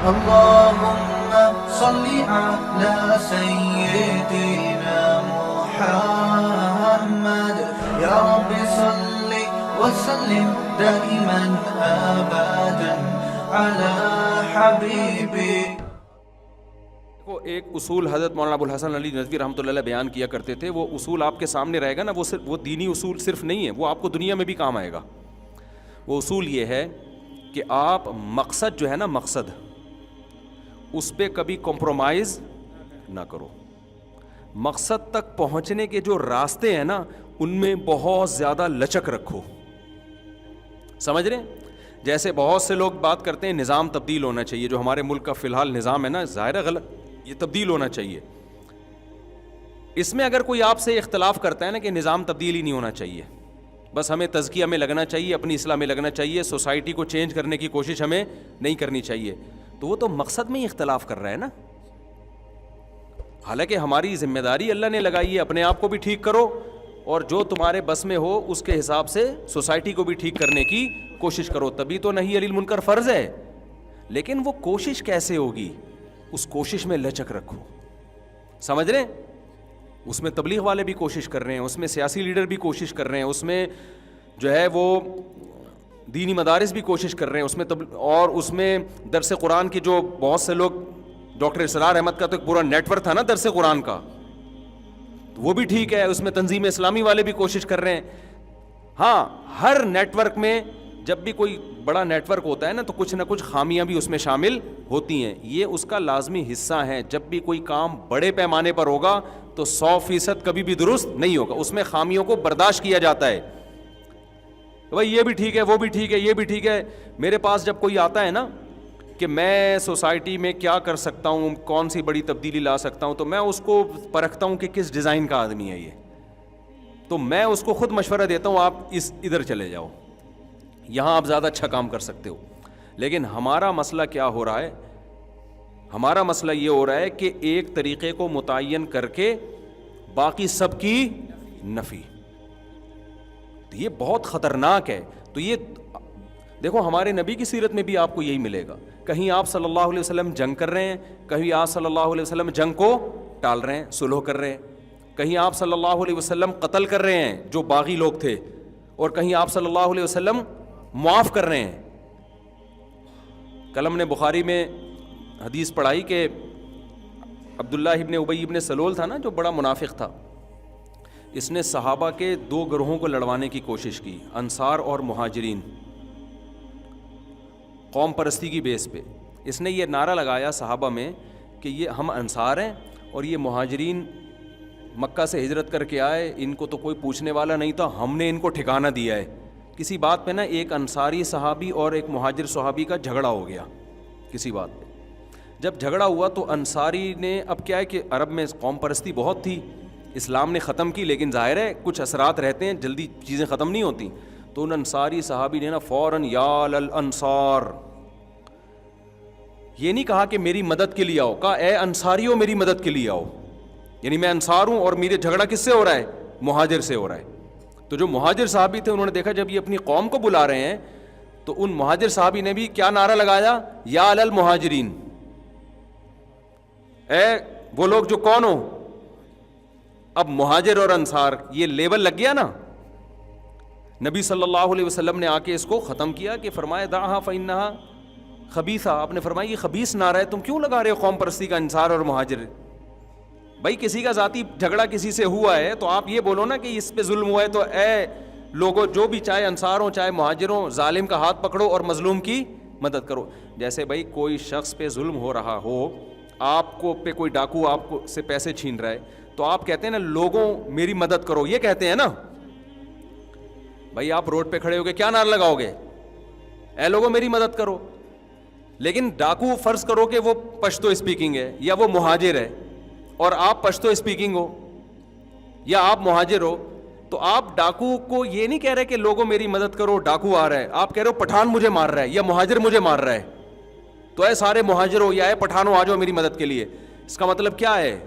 اللهم صل على سيدنا محمد يا رب صل وسلم دائما ابدا على حبيبك. کو ایک اصول حضرت مولانا ابو الحسن علی ندوی رحمۃ اللہ علیہ بیان کیا کرتے تھے. وہ اصول آپ کے سامنے رہے گا نا, وہ دینی اصول صرف نہیں ہے, وہ آپ کو دنیا میں بھی کام آئے گا. وہ اصول یہ ہے کہ آپ مقصد جو ہے نا, مقصد اس پہ کبھی کمپرومائز نہ کرو. مقصد تک پہنچنے کے جو راستے ہیں نا, ان میں بہت زیادہ لچک رکھو. سمجھ رہے ہیں؟ جیسے بہت سے لوگ بات کرتے ہیں نظام تبدیل ہونا چاہیے. جو ہمارے ملک کا فی الحال نظام ہے نا, ظاہر ہے غلط, یہ تبدیل ہونا چاہیے. اس میں اگر کوئی آپ سے اختلاف کرتا ہے نا کہ نظام تبدیل ہی نہیں ہونا چاہیے, بس ہمیں تزکیہ میں لگنا چاہیے, اپنی اصلاح میں لگنا چاہیے, سوسائٹی کو چینج کرنے کی کوشش ہمیں نہیں کرنی چاہیے, تو وہ تو مقصد میں ہی اختلاف کر رہا ہے نا. حالانکہ ہماری ذمہ داری اللہ نے لگائی ہے, اپنے آپ کو بھی ٹھیک کرو اور جو تمہارے بس میں ہو اس کے حساب سے سوسائٹی کو بھی ٹھیک کرنے کی کوشش کرو. تبھی تو نہیں علی المنکر فرض ہے. لیکن وہ کوشش کیسے ہوگی؟ اس کوشش میں لچک رکھو. سمجھ رہے ہیں؟ اس میں تبلیغ والے بھی کوشش کر رہے ہیں, اس میں سیاسی لیڈر بھی کوشش کر رہے ہیں, اس میں جو ہے وہ دینی مدارس بھی کوشش کر رہے ہیں, اس میں اور اس میں درس قرآن کی جو بہت سے لوگ, ڈاکٹر اسرار احمد کا تو ایک پورا نیٹ ورک تھا نا درس قرآن کا, تو وہ بھی ٹھیک ہے. اس میں تنظیم اسلامی والے بھی کوشش کر رہے ہیں. ہاں, ہر نیٹ ورک میں جب بھی کوئی بڑا نیٹ ورک ہوتا ہے نا, تو کچھ نہ کچھ خامیاں بھی اس میں شامل ہوتی ہیں. یہ اس کا لازمی حصہ ہے. جب بھی کوئی کام بڑے پیمانے پر ہوگا تو 100% کبھی بھی درست نہیں ہوگا. اس میں خامیوں کو برداشت کیا جاتا ہے. بھائی یہ بھی ٹھیک ہے, وہ بھی ٹھیک ہے, یہ بھی ٹھیک ہے. میرے پاس جب کوئی آتا ہے نا کہ میں سوسائٹی میں کیا کر سکتا ہوں, کون سی بڑی تبدیلی لا سکتا ہوں, تو میں اس کو پرکھتا ہوں کہ کس ڈیزائن کا آدمی ہے یہ. تو میں اس کو خود مشورہ دیتا ہوں, آپ ادھر چلے جاؤ, یہاں آپ زیادہ اچھا کام کر سکتے ہو. لیکن ہمارا مسئلہ کیا ہو رہا ہے؟ ہمارا مسئلہ یہ ہو رہا ہے کہ ایک طریقے کو متعین کر کے باقی سب کی نفی. تو یہ بہت خطرناک ہے. تو یہ دیکھو, ہمارے نبی کی سیرت میں بھی آپ کو یہی ملے گا. کہیں آپ صلی اللہ علیہ وسلم جنگ کر رہے ہیں, کہیں آپ صلی اللہ علیہ وسلم جنگ کو ٹال رہے ہیں, صلح کر رہے ہیں. کہیں آپ صلی اللہ علیہ وسلم قتل کر رہے ہیں جو باغی لوگ تھے, اور کہیں آپ صلی اللہ علیہ وسلم معاف کر رہے ہیں. کل ہم نے بخاری میں حدیث پڑھائی کہ عبداللہ ابن ابی ابن سلول تھا نا, جو بڑا منافق تھا, اس نے صحابہ کے 2 گروہوں کو لڑوانے کی کوشش کی, انصار اور مہاجرین, قوم پرستی کی بیس پہ. اس نے یہ نعرہ لگایا صحابہ میں کہ یہ ہم انصار ہیں اور یہ مہاجرین مکہ سے ہجرت کر کے آئے, ان کو تو کوئی پوچھنے والا نہیں تھا, ہم نے ان کو ٹھکانہ دیا ہے. کسی بات پہ نا ایک انصاری صحابی اور ایک مہاجر صحابی کا جھگڑا ہو گیا کسی بات پہ. جب جھگڑا ہوا تو انصاری نے, اب کیا ہے کہ عرب میں قوم پرستی بہت تھی, اسلام نے ختم کی, لیکن ظاہر ہے کچھ اثرات رہتے ہیں, جلدی چیزیں ختم نہیں ہوتی. تو ان انصاری صحابی نے نا فوراً یا للانصار, یہ نہیں کہا کہ میری مدد کے لیے آؤ, کہا اے انصاریوں میری مدد کے لیے آؤ. یعنی میں انصار ہوں اور میرے جھگڑا کس سے ہو رہا ہے؟ مہاجر سے ہو رہا ہے. تو جو مہاجر صحابی تھے انہوں نے دیکھا جب یہ اپنی قوم کو بلا رہے ہیں, تو ان مہاجر صحابی نے بھی کیا نعرہ لگایا؟ یا للمہاجرین, اے وہ لوگ جو کون ہو. اب مہاجر اور انصار یہ لیبل لگ گیا نا. نبی صلی اللہ علیہ وسلم نے آ کے اس کو ختم کیا کہ فرمایا دعھا فانھا خبیثہ. آپ نے فرمایا یہ خبیث نعرہ ہے, تم کیوں لگا رہے ہو قوم پرستی کا انصار اور مہاجر؟ بھائی کسی کا ذاتی جھگڑا کسی سے ہوا ہے تو آپ یہ بولو نا کہ اس پہ ظلم ہوا ہے, تو اے لوگوں جو بھی چاہے انصار ہوں چاہے مہاجر ہوں, ظالم کا ہاتھ پکڑو اور مظلوم کی مدد کرو. جیسے بھائی کوئی شخص پہ ظلم ہو رہا ہو, آپ کو پہ کوئی ڈاکو آپ کو سے پیسے چھین رہا ہے, تو آپ کہتے ہیں نا لوگوں میری مدد کرو, یہ کہتے ہیں نا. بھائی آپ روڈ پہ کھڑے ہو کے کیا نعرہ لگاؤ گے؟ اے لوگوں میری مدد کرو. لیکن ڈاکو فرض کرو کہ وہ پشتو اسپیکنگ ہے یا وہ مہاجر ہے, اور آپ پشتو اسپیکنگ ہو یا آپ مہاجر ہو, تو آپ ڈاکو کو یہ نہیں کہہ رہے کہ لوگوں میری مدد کرو, ڈاکو آ رہا ہے, آپ کہہ رہے ہو پٹھان مجھے مار رہا ہے یا مہاجر مجھے مار رہا ہے, تو اے سارے مہاجروں یا اے پٹھانوں آ جاؤ میری مدد کے لیے. اس کا مطلب کیا ہے؟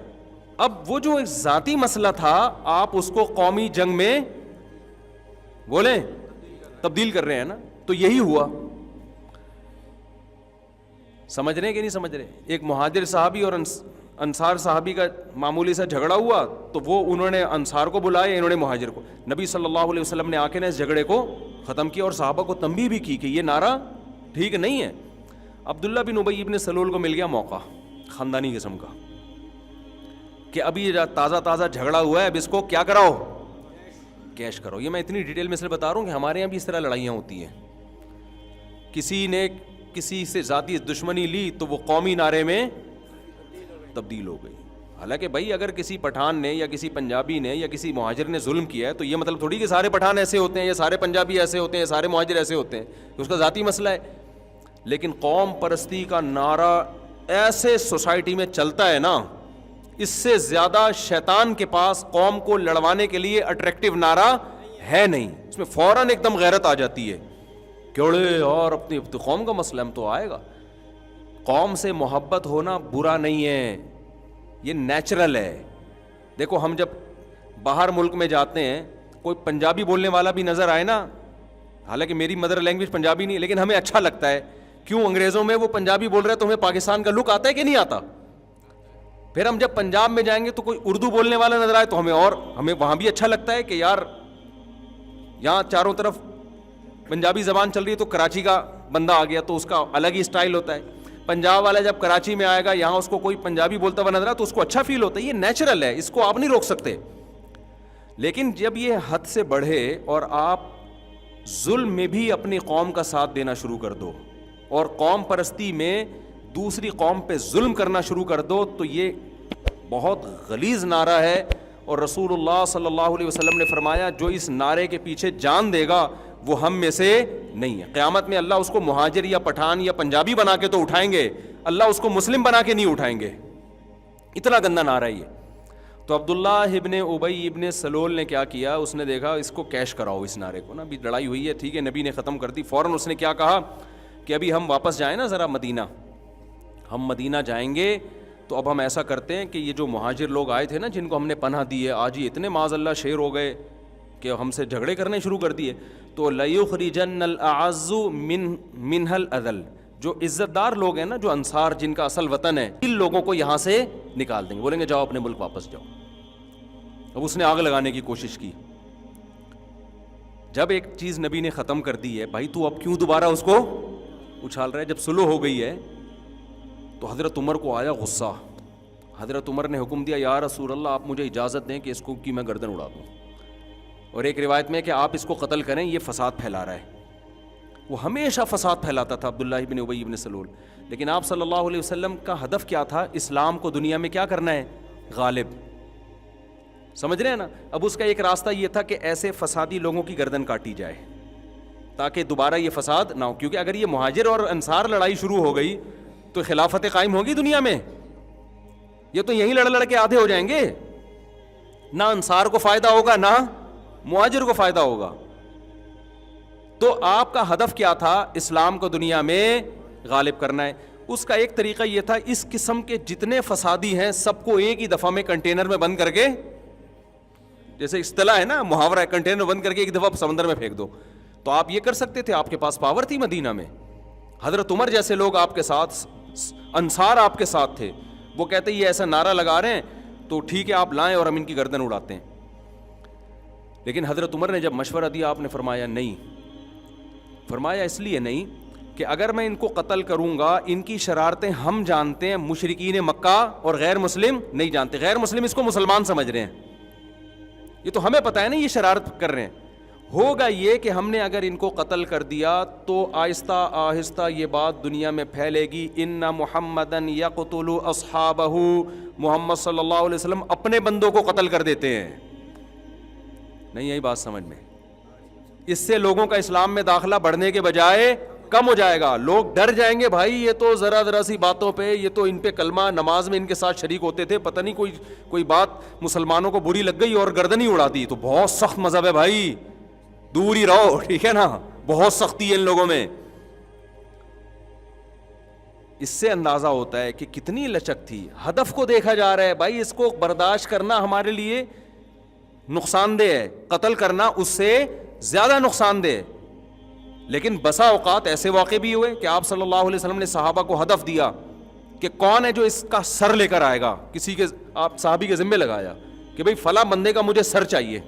اب وہ جو ایک ذاتی مسئلہ تھا آپ اس کو قومی جنگ میں بولیں تبدیل کر رہے ہیں نا. تو یہی ہوا. سمجھ رہے ہیں کہ نہیں سمجھ رہے؟ ایک مہاجر صحابی اور انصار صحابی کا معمولی سا جھگڑا ہوا تو وہ انہوں نے انصار کو بلایا, انہوں نے مہاجر کو. نبی صلی اللہ علیہ وسلم نے آ کے اس جھگڑے کو ختم کیا اور صحابہ کو تنبیہ بھی کی کہ یہ نعرہ ٹھیک نہیں ہے. عبداللہ بن ابی بن سلول کو مل گیا موقع خاندانی قسم کا کہ ابھی تازہ جھگڑا ہوا ہے, اب اس کو کیا کراؤ, کیش کرو. یہ میں اتنی ڈیٹیل میں سے بتا رہا ہوں کہ ہمارے یہاں بھی اس طرح لڑائیاں ہوتی ہیں. کسی نے کسی سے ذاتی دشمنی لی تو وہ قومی نعرے میں تبدیل ہو گئی. حالانکہ بھائی اگر کسی پٹھان نے یا کسی پنجابی نے یا کسی مہاجر نے ظلم کیا ہے تو یہ مطلب تھوڑی کہ سارے پٹھان ایسے ہوتے ہیں یا سارے پنجابی ایسے ہوتے ہیں یا سارے مہاجر ایسے ہوتے ہیں, اس کا ذاتی مسئلہ ہے. لیکن قوم پرستی کا نعرہ ایسے سوسائٹی میں چلتا ہے نا, اس سے زیادہ شیطان کے پاس قوم کو لڑوانے کے لیے اٹریکٹیو نعرہ ہے نہیں. اس میں فوراً ایک دم غیرت آ جاتی ہے, کیڑے اور اپنی قوم کا مسئلہ ہم تو آئے گا. قوم سے محبت ہونا برا نہیں ہے, یہ نیچرل ہے. دیکھو ہم جب باہر ملک میں جاتے ہیں, کوئی پنجابی بولنے والا بھی نظر آئے نا, حالانکہ میری مدر لینگویج پنجابی نہیں لیکن ہمیں اچھا لگتا ہے. کیوں؟ انگریزوں میں وہ پنجابی بول رہے ہیں تو ہمیں پاکستان کا لک آتا ہے کہ نہیں آتا. پھر ہم جب پنجاب میں جائیں گے تو کوئی اردو بولنے والا نظر آئے تو ہمیں وہاں بھی اچھا لگتا ہے کہ یار یہاں چاروں طرف پنجابی زبان چل رہی ہے تو کراچی کا بندہ آ گیا تو اس کا الگ ہی سٹائل ہوتا ہے. پنجاب والا جب کراچی میں آئے گا, یہاں اس کو کوئی پنجابی بولتا ہوا نظر آئے تو اس کو اچھا فیل ہوتا ہے. یہ نیچرل ہے, اس کو آپ نہیں روک سکتے. لیکن جب یہ حد سے بڑھے اور آپ ظلم میں بھی اپنی قوم کا ساتھ دینا شروع کر دو اور قوم پرستی میں دوسری قوم پہ ظلم کرنا شروع کر دو تو یہ بہت غلیظ نعرہ ہے. اور رسول اللہ صلی اللہ علیہ وسلم نے فرمایا جو اس نعرے کے پیچھے جان دے گا وہ ہم میں سے نہیں ہے. قیامت میں اللہ اس کو مہاجر یا پٹھان یا پنجابی بنا کے تو اٹھائیں گے, اللہ اس کو مسلم بنا کے نہیں اٹھائیں گے. اتنا گندا نعرہ ہے یہ. تو عبداللہ ابن ابی ابن سلول نے کیا کیا, اس نے دیکھا اس کو کیش کراؤ اس نعرے کو نا, ابھی لڑائی ہوئی ہے ٹھیک ہے, نبی نے ختم کر دی. فوراً اس نے کیا کہا کہ ابھی ہم واپس جائیں نا ذرا مدینہ, ہم مدینہ جائیں گے تو اب ہم ایسا کرتے ہیں کہ یہ جو مہاجر لوگ آئے تھے نا جن کو ہم نے پناہ دی ہے, آج ہی اتنے معاذ اللہ شیر ہو گئے کہ ہم سے جھگڑے کرنے شروع کر دیے, تو لَيُخْرِجَنَّ الْأَعَزُّ مِنْهَا الْأَذَلَّ, جو عزت دار لوگ ہیں نا, جو انصار جن کا اصل وطن ہے, ان لوگوں کو یہاں سے نکال دیں گے, بولیں گے جاؤ اپنے ملک واپس جاؤ. اب اس نے آگ لگانے کی کوشش کی. جب ایک چیز نبی نے ختم کر دی ہے, بھائی تو اب کیوں دوبارہ اس کو اچھال رہا ہے؟ جب سلو ہو گئی ہے تو حضرت عمر کو آیا غصہ. حضرت عمر نے حکم دیا یا رسول اللہ آپ مجھے اجازت دیں کہ اس کو کی میں گردن اڑا دوں, اور ایک روایت میں کہ آپ اس کو قتل کریں, یہ فساد پھیلا رہا ہے. وہ ہمیشہ فساد پھیلاتا تھا عبداللہ بن ابی بن سلول. لیکن آپ صلی اللہ علیہ وسلم کا ہدف کیا تھا؟ اسلام کو دنیا میں کیا کرنا ہے؟ غالب. سمجھ رہے ہیں نا. اب اس کا ایک راستہ یہ تھا کہ ایسے فسادی لوگوں کی گردن کاٹی جائے تاکہ دوبارہ یہ فساد نہ ہو, کیونکہ اگر یہ مہاجر اور انصار لڑائی شروع ہو گئی تو خلافت قائم ہوگی دنیا میں, یہ تو یہیں لڑ کے آدھے ہو جائیں گے, نہ انصار کو فائدہ ہوگا نہ مہاجر کو فائدہ ہوگا. تو آپ کا ہدف کیا تھا؟ اسلام کو دنیا میں غالب کرنا ہے. اس کا ایک طریقہ یہ تھا اس قسم کے جتنے فسادی ہیں سب کو ایک ہی دفعہ میں کنٹینر میں بند کر کے, جیسے اصطلاح ہے نا محاورہ ہے, کنٹینر بند کر کے ایک دفعہ سمندر میں پھینک دو. تو آپ یہ کر سکتے تھے, آپ کے پاس پاور تھی مدینہ میں. حضرت عمر جیسے لوگ آپ کے ساتھ, انصار آپ کے ساتھ تھے, وہ کہتے یہ ایسا نعرہ لگا رہے ہیں تو ٹھیک ہے آپ لائیں اور ہم ان کی گردن اڑاتے ہیں. لیکن حضرت عمر نے جب مشورہ دیا آپ نے فرمایا نہیں. فرمایا اس لیے نہیں کہ اگر میں ان کو قتل کروں گا ان کی شرارتیں ہم جانتے ہیں, مشرکین مکہ اور غیر مسلم نہیں جانتے. غیر مسلم اس کو مسلمان سمجھ رہے ہیں, یہ تو ہمیں پتہ ہے نا یہ شرارت کر رہے ہیں. ہوگا یہ کہ ہم نے اگر ان کو قتل کر دیا تو آہستہ آہستہ یہ بات دنیا میں پھیلے گی, ان محمدن یقتل اصحابہ, محمد صلی اللہ علیہ وسلم اپنے بندوں کو قتل کر دیتے ہیں. نہیں یہی بات سمجھ میں, اس سے لوگوں کا اسلام میں داخلہ بڑھنے کے بجائے کم ہو جائے گا. لوگ ڈر جائیں گے, بھائی یہ تو ذرا سی باتوں پہ, یہ تو ان پہ کلمہ نماز میں ان کے ساتھ شریک ہوتے تھے, پتہ نہیں کوئی بات مسلمانوں کو بری لگ گئی اور گردن ہی اڑا دی, تو بہت سخت مذہب ہے بھائی, دور ہی رہو, ٹھیک ہے نا, بہت سختی ہے ان لوگوں میں. اس سے اندازہ ہوتا ہے کہ کتنی لچک تھی. ہدف کو دیکھا جا رہا ہے بھائی, اس کو برداشت کرنا ہمارے لیے نقصان دہ ہے, قتل کرنا اس سے زیادہ نقصان دہ. لیکن بسا اوقات ایسے واقع بھی ہوئے کہ آپ صلی اللہ علیہ وسلم نے صحابہ کو ہدف دیا کہ کون ہے جو اس کا سر لے کر آئے گا. کسی کے آپ صحابی کے ذمہ لگایا کہ بھئی فلاں بندے کا مجھے سر چاہیے.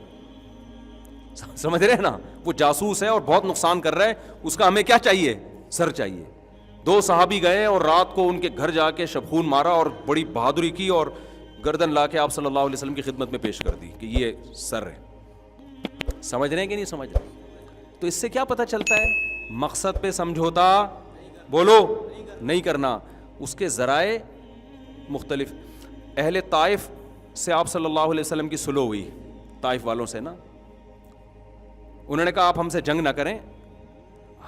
سمجھ رہے ہیں نا, وہ جاسوس ہے اور بہت نقصان کر رہا ہے, اس کا ہمیں کیا چاہیے؟ سر چاہیے. 2 صحابی گئے اور رات کو ان کے گھر جا کے شبخون مارا اور بڑی بہادری کی اور گردن لا کے آپ صلی اللہ علیہ وسلم کی خدمت میں پیش کر دی کہ یہ سر ہے. سمجھ رہے ہیں کہ نہیں سمجھ رہے؟ تو اس سے کیا پتہ چلتا ہے؟ مقصد پہ سمجھوتا بولو نہیں کرنا. اس کے ذرائع مختلف. اہل طائف سے آپ صلی اللہ علیہ وسلم کی صلح ہوئی, طائف والوں سے نا. انہوں نے کہا آپ ہم سے جنگ نہ کریں,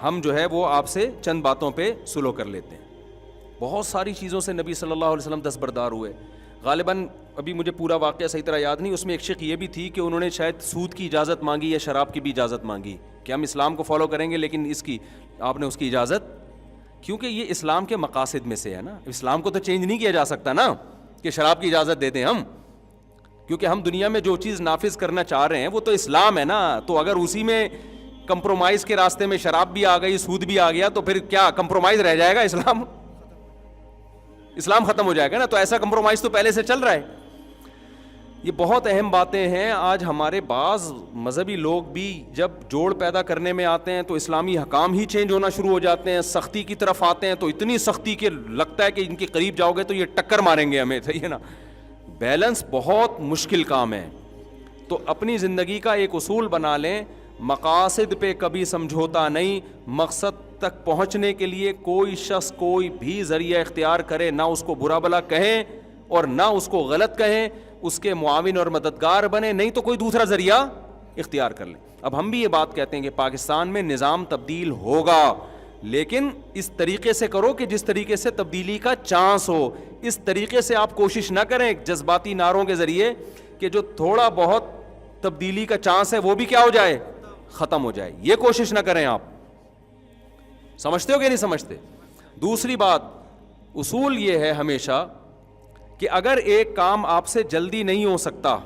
ہم جو ہے وہ آپ سے چند باتوں پہ صلح کر لیتے ہیں. بہت ساری چیزوں سے نبی صلی اللہ علیہ وسلم دستبردار ہوئے. غالباً ابھی مجھے پورا واقعہ صحیح طرح یاد نہیں, اس میں ایک شق یہ بھی تھی کہ انہوں نے شاید سود کی اجازت مانگی یا شراب کی بھی اجازت مانگی کہ ہم اسلام کو فالو کریں گے لیکن اس کی آپ نے اس کی اجازت, کیونکہ یہ اسلام کے مقاصد میں سے ہے نا. اسلام کو تو چینج نہیں کیا جا سکتا نا کہ شراب کی اجازت دے دیں ہم, کیونکہ ہم دنیا میں جو چیز نافذ کرنا چاہ رہے ہیں وہ تو اسلام ہے نا. تو اگر اسی میں کمپرومائز کے راستے میں شراب بھی آ گئی, سود بھی آ گیا, تو پھر کیا کمپرومائز رہ جائے گا؟ اسلام ختم ہو جائے گا نا. تو ایسا کمپرومائز تو پہلے سے چل رہا ہے. یہ بہت اہم باتیں ہیں. آج ہمارے بعض مذہبی لوگ بھی جب جوڑ پیدا کرنے میں آتے ہیں تو اسلامی حکام ہی چینج ہونا شروع ہو جاتے ہیں, سختی کی طرف آتے ہیں تو اتنی سختی کہ لگتا ہے کہ ان کے قریب جاؤ گے تو یہ ٹکر ماریں گے ہمیں. صحیح ہے نا. بیلنس بہت مشکل کام ہے. تو اپنی زندگی کا ایک اصول بنا لیں, مقاصد پہ کبھی سمجھوتا نہیں. مقصد تک پہنچنے کے لیے کوئی شخص کوئی بھی ذریعہ اختیار کرے, نہ اس کو برا بلا کہیں اور نہ اس کو غلط کہیں, اس کے معاون اور مددگار بنے, نہیں تو کوئی دوسرا ذریعہ اختیار کر لیں. اب ہم بھی یہ بات کہتے ہیں کہ پاکستان میں نظام تبدیل ہوگا, لیکن اس طریقے سے کرو کہ جس طریقے سے تبدیلی کا چانس ہو. اس طریقے سے آپ کوشش نہ کریں جذباتی نعروں کے ذریعے کہ جو تھوڑا بہت تبدیلی کا چانس ہے وہ بھی کیا ہو جائے؟ ختم ہو جائے. یہ کوشش نہ کریں. آپ سمجھتے ہو کہ نہیں سمجھتے؟ دوسری بات, اصول یہ ہے ہمیشہ کہ اگر ایک کام آپ سے جلدی نہیں ہو سکتا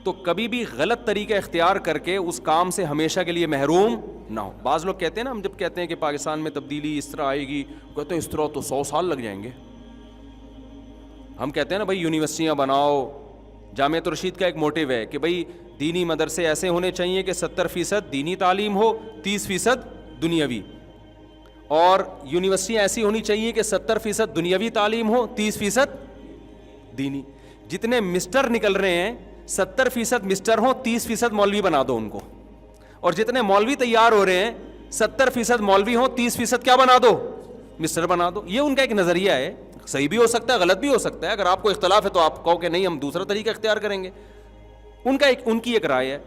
تو کبھی بھی غلط طریقہ اختیار کر کے اس کام سے ہمیشہ کے لیے محروم نہ ہو. بعض لوگ کہتے ہیں نا, ہم جب کہتے ہیں کہ پاکستان میں تبدیلی اس طرح آئے گی, کہتے ہیں اس طرح تو 100 سال لگ جائیں گے. ہم کہتے ہیں نا بھائی یونیورسٹیاں بناؤ. جامعۃ الرشید کا ایک موٹیو ہے کہ بھائی دینی مدرسے ایسے ہونے چاہیے کہ 70% دینی تعلیم ہو, 30% دنیاوی, اور یونیورسٹیاں ایسی ہونی چاہیے کہ 70% دنیاوی تعلیم ہو, 30% دینی. جتنے مسٹر نکل رہے ہیں 70% مسٹر ہوں, 30% مولوی بنا دو ان کو, اور جتنے مولوی تیار ہو رہے ہیں 70% مولوی ہوں, 30% کیا بنا دو؟ مسٹر بنا دو. یہ ان کا ایک نظریہ ہے, صحیح بھی ہو سکتا ہے غلط بھی ہو سکتا ہے. اگر آپ کو اختلاف ہے تو آپ کہو کہ نہیں ہم دوسرا طریقہ اختیار کریں گے. ان کی ایک رائے ہے.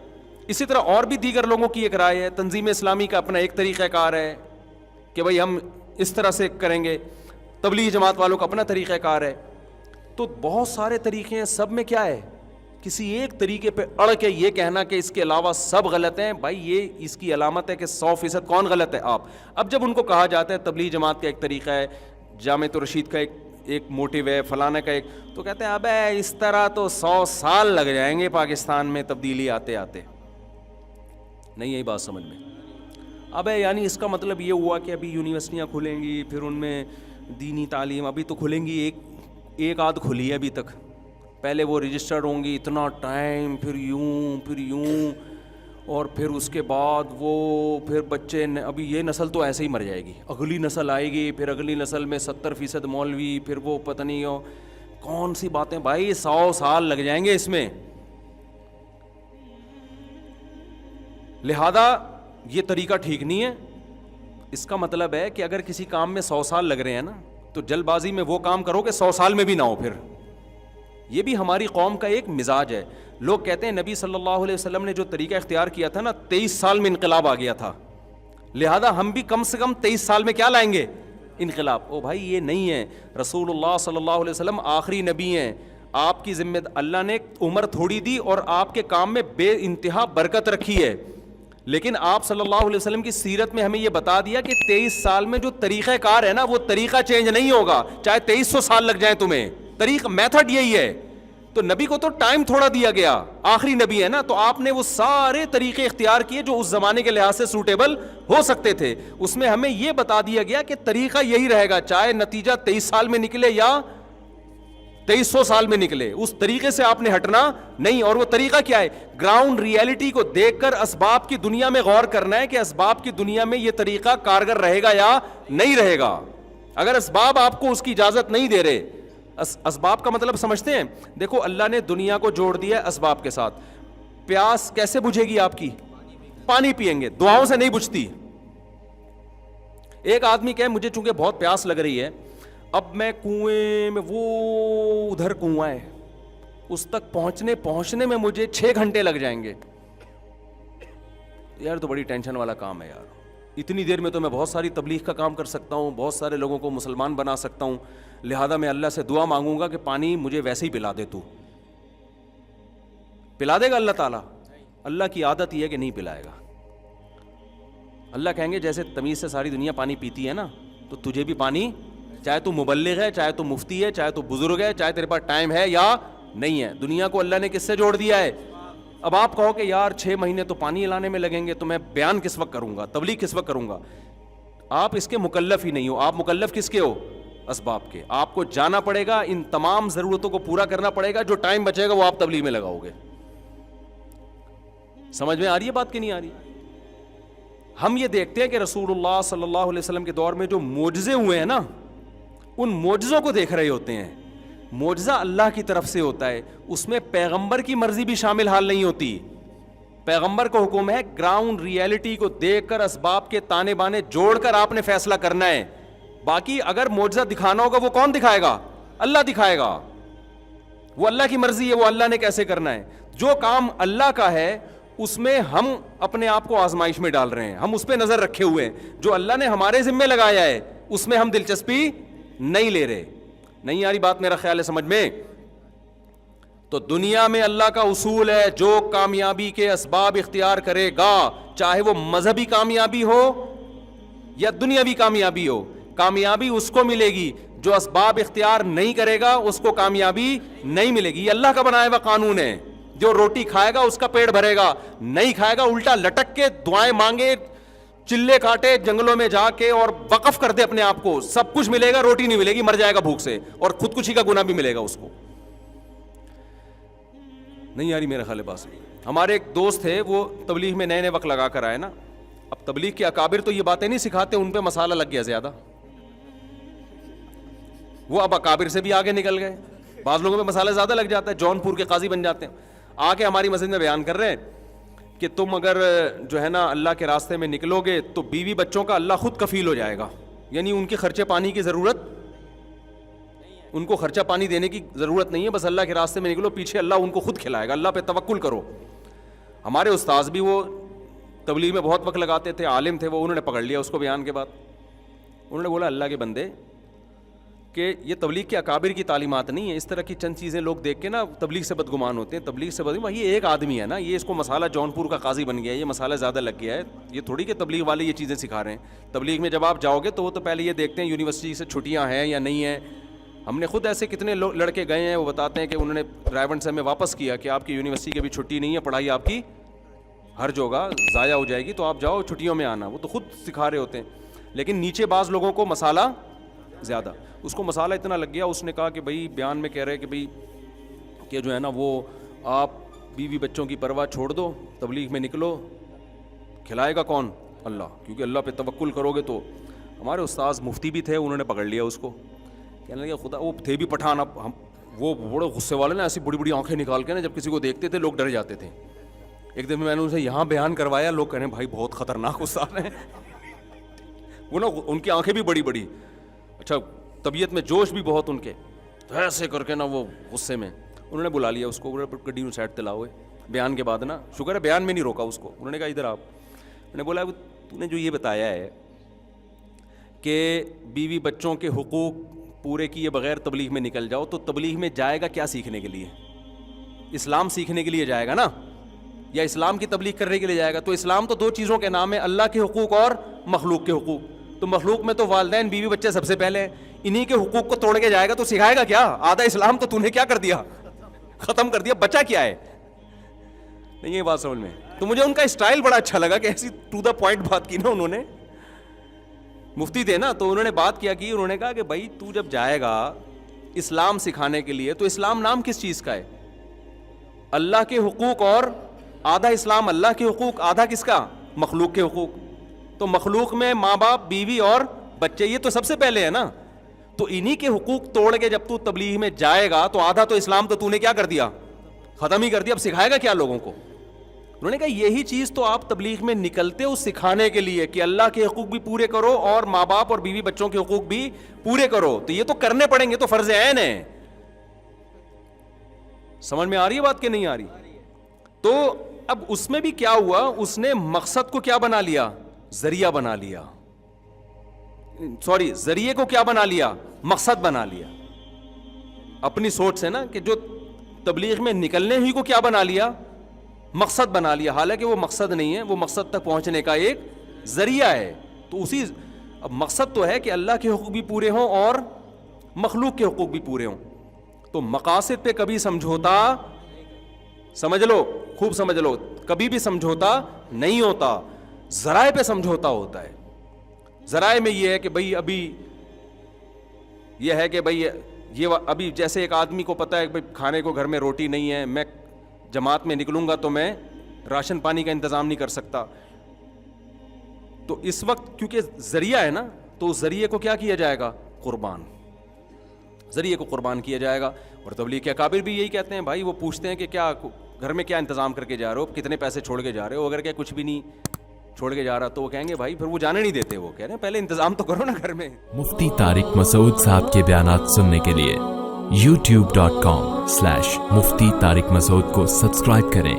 اسی طرح اور بھی دیگر لوگوں کی ایک رائے ہے. تنظیم اسلامی کا اپنا ایک طریقہ کار ہے کہ بھئی ہم اس طرح سے کریں گے. تبلیغ جماعت والوں کا اپنا طریقہ کار ہے. تو بہت سارے طریقے ہیں, سب میں کیا ہے؟ کسی ایک طریقے پہ اڑ کے یہ کہنا کہ اس کے علاوہ سب غلط ہیں, بھائی یہ اس کی علامت ہے کہ 100% کون غلط ہے؟ آپ. اب جب ان کو کہا جاتا ہے تبلیغ جماعت کا ایک طریقہ ہے, جامعۃ الرشید کا ایک موٹیو ہے, فلانا کا ایک, تو کہتے ہیں ابے اس طرح تو 100 سال لگ جائیں گے پاکستان میں تبدیلی آتے آتے. نہیں یہی بات سمجھ میں. ابے یعنی اس کا مطلب یہ ہوا کہ ابھی یونیورسٹیاں کھلیں گی, پھر ان میں دینی تعلیم ابھی تو کھلیں گی, ایک آدھ کھلی ہے ابھی تک, پہلے وہ رجسٹرڈ ہوں گی اتنا ٹائم, پھر یوں, اور پھر اس کے بعد وہ پھر بچے, ابھی یہ نسل تو ایسے ہی مر جائے گی, اگلی نسل آئے گی, پھر اگلی نسل میں 70% مولوی, پھر وہ پتہ نہیں ہو کون سی باتیں. بھائی 100 سال لگ جائیں گے اس میں. لہذا یہ طریقہ ٹھیک نہیں ہے. اس کا مطلب ہے کہ اگر کسی کام میں 100 سال لگ رہے ہیں نا, تو جلد بازی میں وہ کام کرو کہ 100 سال میں بھی نہ ہو. پھر یہ بھی ہماری قوم کا ایک مزاج ہے. لوگ کہتے ہیں نبی صلی اللہ علیہ وسلم نے جو طریقہ اختیار کیا تھا نا, 23 سال میں انقلاب آ گیا تھا, لہذا ہم بھی کم سے کم 23 سال میں کیا لائیں گے؟ انقلاب. او بھائی یہ نہیں ہے. رسول اللہ صلی اللہ علیہ وسلم آخری نبی ہیں. آپ کی ذمہ اللہ نے عمر تھوڑی دی اور آپ کے کام میں بے انتہا برکت رکھی ہے, لیکن آپ صلی اللہ علیہ وسلم کی سیرت میں ہمیں یہ بتا دیا کہ 23 سال میں جو طریقہ کار ہے نا, وہ طریقہ چینج نہیں ہوگا, چاہے 2300 سال لگ جائیں تمہیں. طریقہ میتھڈ یہی ہے. تو نبی کو تو ٹائم تھوڑا دیا گیا، آخری نبی ہے نا، تو آپ نے وہ سارے طریقے اختیار کیے جو اس زمانے کے لحاظ سے سوٹیبل ہو سکتے تھے. اس میں ہمیں یہ بتا دیا گیا کہ طریقہ یہی رہے گا، چاہے نتیجہ 23 سال میں نکلے یا 2300 سال میں نکلے، اس طریقے سے آپ نے ہٹنا نہیں. اور وہ طریقہ کیا ہے؟ گراؤنڈ ریئلٹی کو دیکھ کر اسباب کی دنیا میں غور کرنا ہے کہ اسباب کی دنیا میں یہ طریقہ کارگر رہے گا یا نہیں رہے گا. اگر اسباب آپ کو اس کی اجازت نہیں دے رہے، اسباب کا مطلب سمجھتے ہیں؟ دیکھو اللہ نے دنیا کو جوڑ دیا ہے اسباب کے ساتھ. پیاس کیسے بجھے گی آپ کی؟ پانی پئیں گے، دعاؤں سے نہیں بجھتی. ایک آدمی کہے مجھے چونکہ بہت پیاس لگ رہی ہے، اب میں کنویں میں، وہ ادھر کنواں ہے، اس تک پہنچنے میں مجھے 6 گھنٹے لگ جائیں گے. یار تو بڑی ٹینشن والا کام ہے یار، اتنی دیر میں تو میں بہت ساری تبلیغ کا کام کر سکتا ہوں، بہت سارے لوگوں کو مسلمان بنا سکتا ہوں، لہذا میں اللہ سے دعا مانگوں گا کہ پانی مجھے ویسے ہی پلا دے. تو پلا دے گا اللہ تعالیٰ؟ اللہ کی عادت یہ ہے کہ نہیں پلائے گا. اللہ کہیں گے جیسے تمیز سے ساری دنیا پانی پیتی ہے نا، تو تجھے بھی پانی، چاہے تو مبلغ ہے، چاہے تو مفتی ہے، چاہے تو بزرگ ہے، چاہے تیرے پاس ٹائم ہے یا نہیں ہے، دنیا کو اللہ نے کس سے جوڑ دیا ہے؟ اب آپ کہو کہ یار 6 مہینے تو پانی لانے میں لگیں گے، تو میں بیان کس وقت کروں گا، تبلیغ کس وقت کروں گا؟ آپ اس کے مکلف ہی نہیں ہو. آپ مکلف کس کے ہو؟ اسباب کے. آپ کو جانا پڑے گا، ان تمام ضرورتوں کو پورا کرنا پڑے گا، جو ٹائم بچے گا وہ آپ تبلیغ میں لگاؤ گے. سمجھ میں آ رہی ہے بات کہ نہیں آ رہی؟ ہم یہ دیکھتے ہیں کہ رسول اللہ صلی اللہ علیہ وسلم کے دور میں جو معجزے ہوئے ہیں نا، ان معجزوں کو دیکھ رہے ہوتے ہیں. معجزہ اللہ کی طرف سے ہوتا ہے، اس میں پیغمبر کی مرضی بھی شامل حال نہیں ہوتی. پیغمبر کو حکم ہے گراؤنڈ ریئلٹی کو دیکھ کر اسباب کے تانے بانے جوڑ کر آپ نے فیصلہ کرنا ہے. باقی اگر معجزہ دکھانا ہوگا وہ کون دکھائے گا؟ اللہ دکھائے گا. وہ اللہ کی مرضی ہے، وہ اللہ نے کیسے کرنا ہے. جو کام اللہ کا ہے اس میں ہم اپنے آپ کو آزمائش میں ڈال رہے ہیں، ہم اس پہ نظر رکھے ہوئے ہیں. جو اللہ نے ہمارے ذمہ لگایا ہے اس میں ہم دلچسپی نہیں لے رہے. نہیں آ رہی بات میرا خیال ہے سمجھ میں؟ تو دنیا میں اللہ کا اصول ہے، جو کامیابی کے اسباب اختیار کرے گا، چاہے وہ مذہبی کامیابی ہو یا دنیاوی کامیابی ہو، کامیابی اس کو ملے گی. جو اسباب اختیار نہیں کرے گا اس کو کامیابی نہیں ملے گی. یہ اللہ کا بنایا ہوا قانون ہے. جو روٹی کھائے گا اس کا پیٹ بھرے گا، نہیں کھائے گا الٹا لٹک کے دعائیں مانگے، چلے کاٹے جنگلوں میں جا کے اور وقف کر دے اپنے آپ کو، سب کچھ ملے گا، روٹی نہیں ملے گی، مر جائے گا بھوک سے، اور خودکشی کا گناہ بھی ملے گا اس کو. نہیں آ رہی میرا خیال ہے بات. ہمارے ایک دوست تھے، وہ تبلیغ میں نئے وقت لگا کر آئے نا. اب تبلیغ کے اکابر تو یہ باتیں نہیں سکھاتے، ان پہ مسالہ لگ گیا زیادہ، وہ اب اکابر سے بھی آگے نکل گئے. بعض لوگوں پہ مسالہ زیادہ لگ جاتا ہے، جون پور کے قاضی بن جاتے ہیں. آ کے ہماری مسجد میں بیان کر رہے ہیں کہ تم اگر جو ہے نا اللہ کے راستے میں نکلو گے تو بیوی بچوں کا اللہ خود کفیل ہو جائے گا. یعنی ان کے خرچے پانی کی ضرورت، ان کو خرچہ پانی دینے کی ضرورت نہیں ہے، بس اللہ کے راستے میں نکلو، پیچھے اللہ ان کو خود کھلائے گا، اللہ پہ توکل کرو. ہمارے استاذ بھی وہ تبلیغ میں بہت وقت لگاتے تھے، عالم تھے وہ، انہوں نے پکڑ لیا اس کو بیان کے بعد. انہوں نے بولا اللہ کے بندے کہ یہ تبلیغ کے اکابر کی تعلیمات نہیں ہے. اس طرح کی چند چیزیں لوگ دیکھ کے نا تبلیغ سے بدگمان ہوتے ہیں. تبلیغ سے بدگمان، یہ ایک آدمی ہے نا، یہ اس کو مسالہ جون پور کا قاضی بن گیا ہے، یہ مسالہ زیادہ لگ گیا ہے. یہ تھوڑی کہ تبلیغ والے یہ چیزیں سکھا رہے ہیں. تبلیغ میں جب آپ جاؤ گے تو وہ تو پہلے یہ دیکھتے ہیں یونیورسٹی سے چھٹیاں ہیں یا نہیں ہیں. ہم نے خود ایسے کتنے لڑکے گئے ہیں، وہ بتاتے ہیں کہ انہوں نے رائے سے ہمیں واپس کیا کہ آپ کی یونیورسٹی کی بھی چھٹی نہیں ہے، پڑھائی آپ کی ہر جگہ ضائع ہو جائے گی، تو آپ جاؤ چھٹیوں میں آنا. وہ تو خود سکھا رہے ہوتے ہیں. لیکن نیچے بعض لوگوں کو مسالہ زیادہ، اس کو مسالہ اتنا لگ گیا، اس نے کہا کہ بھائی بیان میں کہہ رہے کہ بھائی کہ جو ہے نا وہ آپ بیوی بچوں کی پرواہ چھوڑ دو، تبلیغ میں نکلو، کھلائے گا کون؟ اللہ. کیونکہ اللہ پہ توکل کرو گے تو. ہمارے استاذ مفتی بھی تھے، انہوں نے پکڑ لیا اس کو، کہنے لگے خدا، وہ تھے بھی پٹھان. اب ہم وہ بڑے غصے والے نا، ایسی بڑی بڑی آنکھیں نکال کے نا جب کسی کو دیکھتے تھے لوگ ڈر جاتے تھے. ایک دن میں نے اسے یہاں بیان کروایا، لوگ کہنے بھائی بہت خطرناک استاد ہیں. وہ نا ان کی آنکھیں بھی بڑی بڑی، اچھا طبیعت میں جوش بھی بہت ان کے، تو ایسے کر کے نا وہ غصے میں انہوں نے بلا لیا اس کو، گڈی میں سائڈ تلا ہوئے بیان کے بعد نا. شکر ہے بیان میں نہیں روکا اس کو. انہوں نے کہا ادھر آپ. میں نے بولا تو نے جو یہ بتایا ہے کہ بیوی بچوں کے حقوق پورے کیے بغیر تبلیغ میں نکل جاؤ، تو تبلیغ میں جائے گا کیا سیکھنے کے لیے؟ اسلام سیکھنے کے لیے جائے گا نا، یا اسلام کی تبلیغ کرنے کے لیے جائے گا؟ تو اسلام تو 2 چیزوں کے نام ہے، اللہ کے حقوق اور مخلوق کے حقوق. تو مخلوق میں تو والدین بیوی بچے سب سے پہلے ہیں، انہی کے حقوق کو توڑ کے جائے گا تو سکھائے گا کیا؟ آدھا اسلام تو نے کیا کر دیا. ختم کر دیا, بچا کیا ہے؟ نہیں یہ بات سمجھ میں. تو مجھے ان کا اسٹائل بڑا اچھا لگا کہ ایسی ٹو دا پوائنٹ بات کی نا انہوں نے. مفتی تھے نا, تو انہوں نے بات کیا کی, انہوں نے کہا کہ بھائی تو جب جائے گا اسلام سکھانے کے لیے تو اسلام نام کس چیز کا ہے؟ اللہ کے حقوق, اور آدھا اسلام اللہ کے حقوق, آدھا کس کا؟ مخلوق کے حقوق. تو مخلوق میں ماں باپ, بیوی اور بچے, یہ تو سب سے پہلے ہے نا. تو انہی کے حقوق توڑ کے جب تو تبلیغ میں جائے گا تو آدھا تو اسلام تو نے کیا کر دیا؟ ختم ہی کر دیا. اب سکھائے گا کیا لوگوں کو؟ انہوں نے کہا یہی چیز تو آپ تبلیغ میں نکلتے ہو سکھانے کے لیے کہ اللہ کے حقوق بھی پورے کرو اور ماں باپ اور بیوی بچوں کے حقوق بھی پورے کرو. تو یہ تو کرنے پڑیں گے, تو فرض عین ہے. سمجھ میں آ رہی ہے بات کہ نہیں آ رہی؟ تو اب اس میں بھی کیا ہوا, اس نے مقصد کو کیا بنا لیا؟ ذریعہ بنا لیا. سوری, ذریعے کو کیا بنا لیا؟ مقصد بنا لیا. اپنی سوچ سے نا, کہ جو تبلیغ میں نکلنے ہی کو کیا بنا لیا؟ مقصد بنا لیا. حالانکہ وہ مقصد نہیں ہے, وہ مقصد تک پہنچنے کا ایک ذریعہ ہے. تو اسی, اب مقصد تو ہے کہ اللہ کے حقوق بھی پورے ہوں اور مخلوق کے حقوق بھی پورے ہوں. تو مقاصد پہ کبھی سمجھوتا, سمجھ لو, خوب سمجھ لو, کبھی بھی سمجھوتا نہیں ہوتا, ذرائع پہ سمجھوتا ہوتا ہے. ذرائع میں یہ ہے کہ بھئی ابھی یہ ہے کہ بھئی یہ ابھی جیسے ایک آدمی کو پتا ہے کہ بھئی کھانے کو گھر میں روٹی نہیں ہے, میں جماعت میں نکلوں گا تو میں راشن پانی کا انتظام نہیں کر سکتا. تو اس وقت کیونکہ ذریعہ ہے نا, تو اس ذریعے کو کیا کیا جائے گا؟ قربان. ذریعے کو قربان کیا جائے گا. اور تبلیغ کے اکابر بھی یہی کہتے ہیں بھائی, وہ پوچھتے ہیں کہ کیا گھر میں کیا انتظام کر کے جا رہے ہو, کتنے پیسے چھوڑ کے جا رہے ہو؟ اگر کہ کچھ بھی نہیں چھوڑ کے جا رہا تو وہ کہیں گے بھائی پھر وہ جانے نہیں دیتے. وہ کہہ رہے ہیں پہلے انتظام تو کرو نا گھر میں. مفتی طارق مسعود صاحب کے بیانات سننے کے لیے youtube.com/مفتی طارق مسعود کو سبسکرائب کریں.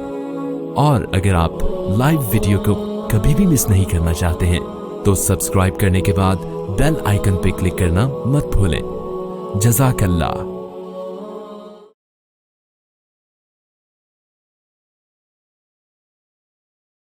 اور اگر آپ لائیو ویڈیو کو کبھی بھی مس نہیں کرنا چاہتے ہیں تو سبسکرائب کرنے کے بعد بیل آئیکن پہ کلک کرنا مت بھولیں. جزاک اللہ.